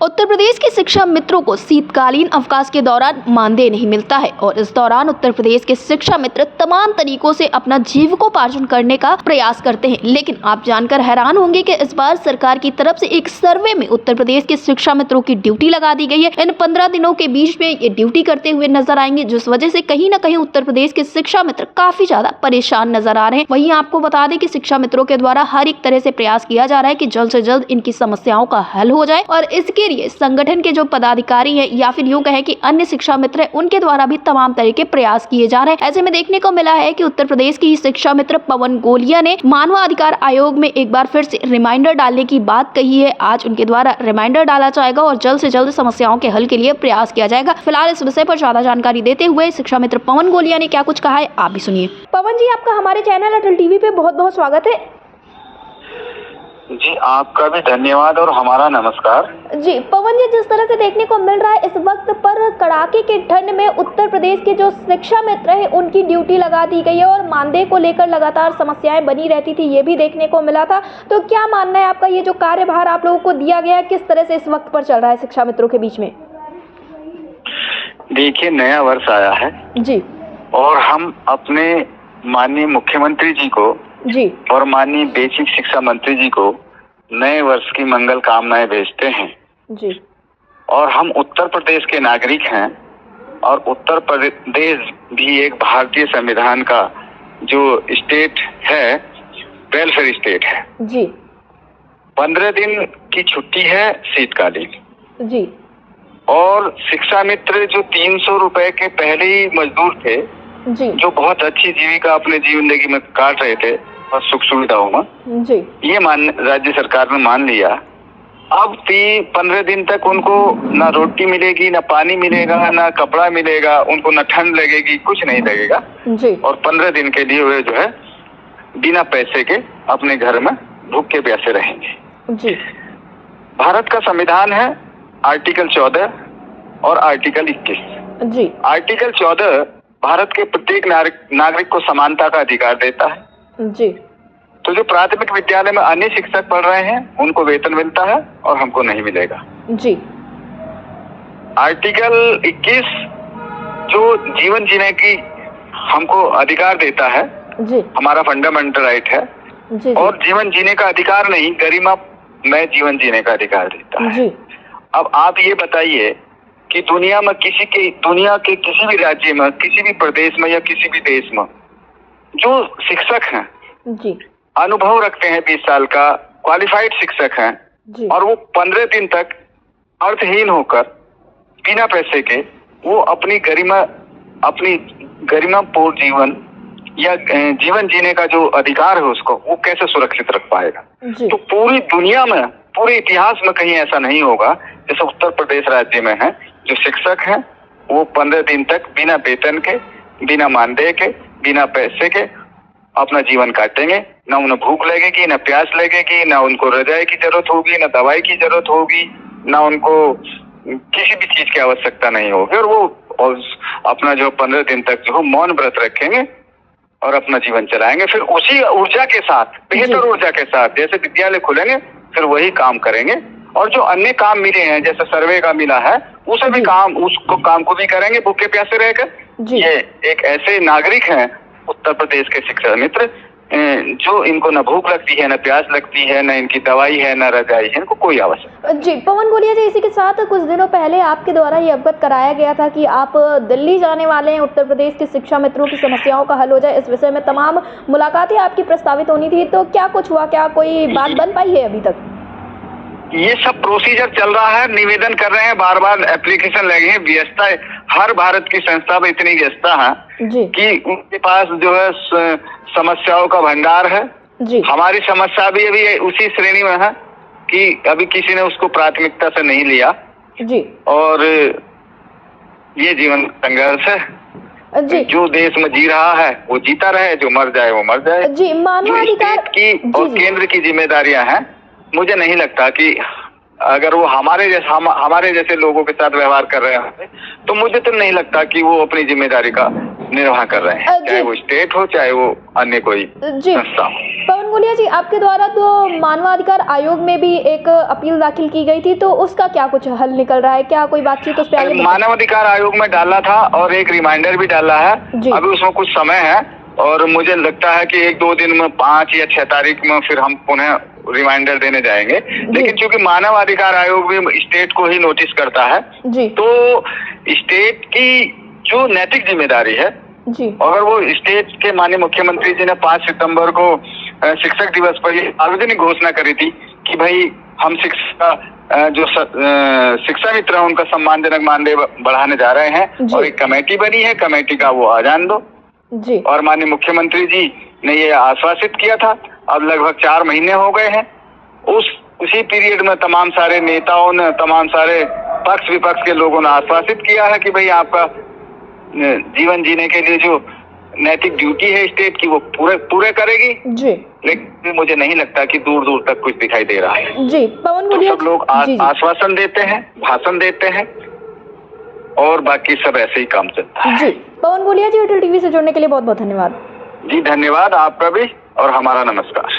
उत्तर प्रदेश के शिक्षा मित्रों को शीतकालीन अवकाश के दौरान मानदेय नहीं मिलता है और इस दौरान उत्तर प्रदेश के शिक्षा मित्र तमाम तरीकों से अपना जीविकोपार्जन करने का प्रयास करते हैं। लेकिन आप जानकर हैरान होंगे कि इस बार सरकार की तरफ से एक सर्वे में उत्तर प्रदेश के शिक्षा मित्रों की ड्यूटी लगा दी गई है। इन 15 दिनों के बीच में ये ड्यूटी करते हुए नजर आएंगे, जिस वजह से कहीं न कहीं उत्तर प्रदेश के शिक्षा मित्र काफी ज्यादा परेशान नजर आ रहे हैं। वहीं आपको बता दें कि शिक्षा मित्रों के द्वारा हर एक तरह से प्रयास किया जा रहा है कि जल्द से जल्द इनकी समस्याओं का हल हो जाए और इसके लिए संगठन के जो पदाधिकारी हैं या फिर यूं कहें कि अन्य शिक्षा मित्र हैं, उनके द्वारा भी तमाम तरह के प्रयास किए जा रहे हैं। ऐसे में देखने को मिला है कि उत्तर प्रदेश की शिक्षा मित्र पवन गोलिया ने मानवाधिकार आयोग में एक बार फिर से रिमाइंडर डालने की बात कही है। आज उनके द्वारा रिमाइंडर डाला जाएगा और जल्द से जल्द समस्याओं के हल के लिए प्रयास किया जाएगा। फिलहाल इस विषय पर ज्यादा जानकारी देते हुए शिक्षा मित्र पवन गोलिया ने क्या कुछ कहा है, आप भी सुनिए। पवन जी, आपका हमारे चैनल अटल टीवी पे बहुत बहुत स्वागत है। जी, आपका भी धन्यवाद और हमारा नमस्कार। जी पवन जी, जिस तरह से देखने को मिल रहा है इस वक्त पर कड़ाके की ठंड में उत्तर प्रदेश के जो शिक्षा मित्र हैं उनकी ड्यूटी लगा दी गई है और मानदेय को लेकर लगातार समस्याएं बनी रहती थी, ये भी देखने को मिला था। तो क्या मानना है आपका, ये जो कार्यभार आप लोगों को दिया गया है किस तरह से इस वक्त पर चल रहा है शिक्षा मित्रों के बीच में? देखिए, नया वर्ष आया है जी, और हम अपने माननीय मुख्यमंत्री जी को जी और माननीय बेसिक शिक्षा मंत्री जी को नए वर्ष की मंगल कामनाएं भेजते हैं। जी, और हम उत्तर प्रदेश के नागरिक हैं और उत्तर प्रदेश भी एक भारतीय संविधान का जो स्टेट है, वेलफेयर स्टेट है। जी, 15 दिन की छुट्टी है शीतकालीन, जी, और शिक्षा मित्र जो 300 रुपए के पहले ही मजदूर थे, जी, जो बहुत अच्छी जीविका अपने जिंदगी में काट रहे थे और सुख सुविधाओं में, जी, ये राज्य सरकार ने मान लिया। अब 15 दिन तक उनको ना रोटी मिलेगी, ना पानी मिलेगा, ना कपड़ा मिलेगा, उनको ना ठंड लगेगी, कुछ नहीं लगेगा। जी, और 15 दिन के लिए वे जो है बिना पैसे के अपने घर में भूखे प्यासे रहेंगे। जी, भारत का संविधान है आर्टिकल 14 और आर्टिकल 21। जी, आर्टिकल 14 भारत के प्रत्येक नागरिक को समानता का अधिकार देता है। जी, तो जो प्राथमिक विद्यालय में अन्य शिक्षक पढ़ रहे हैं उनको वेतन मिलता है और हमको नहीं मिलेगा। जी, आर्टिकल 21 जो जीवन जीने की हमको अधिकार देता है, जी, हमारा फंडामेंटल राइट है। जी, और जीवन जीने का अधिकार नहीं, गरिमा में जीवन जीने का अधिकार देता है। जी, अब आप ये बताइए कि दुनिया के किसी भी राज्य में, किसी भी प्रदेश में या किसी भी देश में जो शिक्षक हैं, जी, अनुभव रखते हैं, 20 साल का क्वालिफाइड शिक्षक हैं, जी, और वो 15 दिन तक अर्थहीन होकर बिना पैसे के वो अपनी गरिमापूर्ण जीवन या जीवन जीने का जो अधिकार है उसको वो कैसे सुरक्षित रख पाएगा? तो पूरी दुनिया में, पूरे इतिहास में कहीं ऐसा नहीं होगा जैसे उत्तर प्रदेश राज्य में है। जो शिक्षक हैं वो 15 दिन तक बिना वेतन के, बिना मानदेय के, बिना पैसे के अपना जीवन काटेंगे। ना उन्हें भूख लगेगी, ना प्यास लगेगी, ना उनको रजाई की जरूरत होगी, ना दवाई की जरूरत होगी, ना उनको किसी भी चीज की आवश्यकता नहीं होगी। और वो अपना जो 15 दिन तक जो मौन व्रत रखेंगे और अपना जीवन चलाएंगे। फिर उसी ऊर्जा के साथ, बेहतर ऊर्जा के साथ, जैसे विद्यालय खुलेंगे फिर वही काम करेंगे। और जो अन्य काम मिले हैं, जैसे सर्वे का मिला है, उसे भी काम को भी करेंगे भूखे प्यासे रहकर। ये एक ऐसे नागरिक हैं उत्तर प्रदेश के शिक्षा मित्र जो इनको न भूख लगती है, न प्यास लगती है, न इनकी दवाई है, न रजाई है, इनको कोई आवश्यकता। जी पवन गोलिया जी, इसी के साथ कुछ दिनों पहले आपके द्वारा ये अवगत कराया गया था कि आप दिल्ली जाने वाले हैं, उत्तर प्रदेश के शिक्षा मित्रों की समस्याओं का हल हो जाए, इस विषय में तमाम मुलाकातें आपकी प्रस्तावित होनी थी। तो क्या कुछ हुआ, क्या कोई बात बन पाई है अभी तक? ये सब प्रोसीजर चल रहा है, निवेदन कर रहे हैं, बार बार एप्लीकेशन लगे हैं। व्यस्तता हर भारत की संस्था में इतनी व्यस्तता है कि उनके पास जो है समस्याओं का भंडार है। जी, हमारी समस्या भी अभी उसी श्रेणी में है कि अभी किसी ने उसको प्राथमिकता से नहीं लिया। जी, और ये जीवन संघर्ष है। जी, जो देश में जी रहा है वो जीता रहे, जो मर जाए वो मर जाए। जी, मानवाधिकार की और केंद्र की जिम्मेदारियां हैं। मुझे नहीं लगता कि अगर वो हमारे जैसे लोगों के साथ व्यवहार कर रहे हैं तो मुझे तो नहीं लगता कि वो अपनी जिम्मेदारी का निर्वाह कर रहे हैं, चाहे वो स्टेट हो, चाहे वो अन्य कोई संस्था हो। पवन गोलिया जी, आपके द्वारा तो मानवाधिकार आयोग में भी एक अपील दाखिल की गई थी, तो उसका क्या कुछ हल निकल रहा है? क्या कोई बातचीत उस पर आगे? मानवाधिकार आयोग में डाला था और एक रिमाइंडर भी डाला है। अभी उसमें कुछ समय है और मुझे लगता है कि 1-2 दिन में 5 या 6 तारीख में फिर हम पुनः रिमाइंडर देने जाएंगे। लेकिन चूंकि मानवाधिकार आयोग भी स्टेट को ही नोटिस करता है, तो स्टेट की जो नैतिक जिम्मेदारी है, अगर वो स्टेट के माननीय मुख्यमंत्री जी ने 5 सितंबर को शिक्षक दिवस पर ये सार्वजनिक घोषणा करी थी कि भाई हम जो शिक्षा मित्र है उनका सम्मानजनक मानदेय बढ़ाने जा रहे हैं और एक कमेटी बनी है, कमेटी का वो आजान दो जी। और माननीय मुख्यमंत्री जी ने ये आश्वासित किया था। अब लगभग 4 महीने हो गए हैं। उसी पीरियड में तमाम सारे नेताओं ने, तमाम सारे पक्ष विपक्ष के लोगों ने आश्वासित किया है कि भाई आपका जीवन जीने के लिए जो नैतिक ड्यूटी है स्टेट की वो पूरे करेगी जी। लेकिन मुझे नहीं लगता कि दूर दूर तक कुछ दिखाई दे रहा है जी। पवन गोलिया, सब लोग आश्वासन देते हैं, भाषण देते हैं और बाकी सब ऐसे ही काम चलता है जी। पवन गोलिया जी, एयरटेल टीवी से जुड़ने के लिए बहुत बहुत धन्यवाद जी। धन्यवाद आपका भी और हमारा नमस्कार।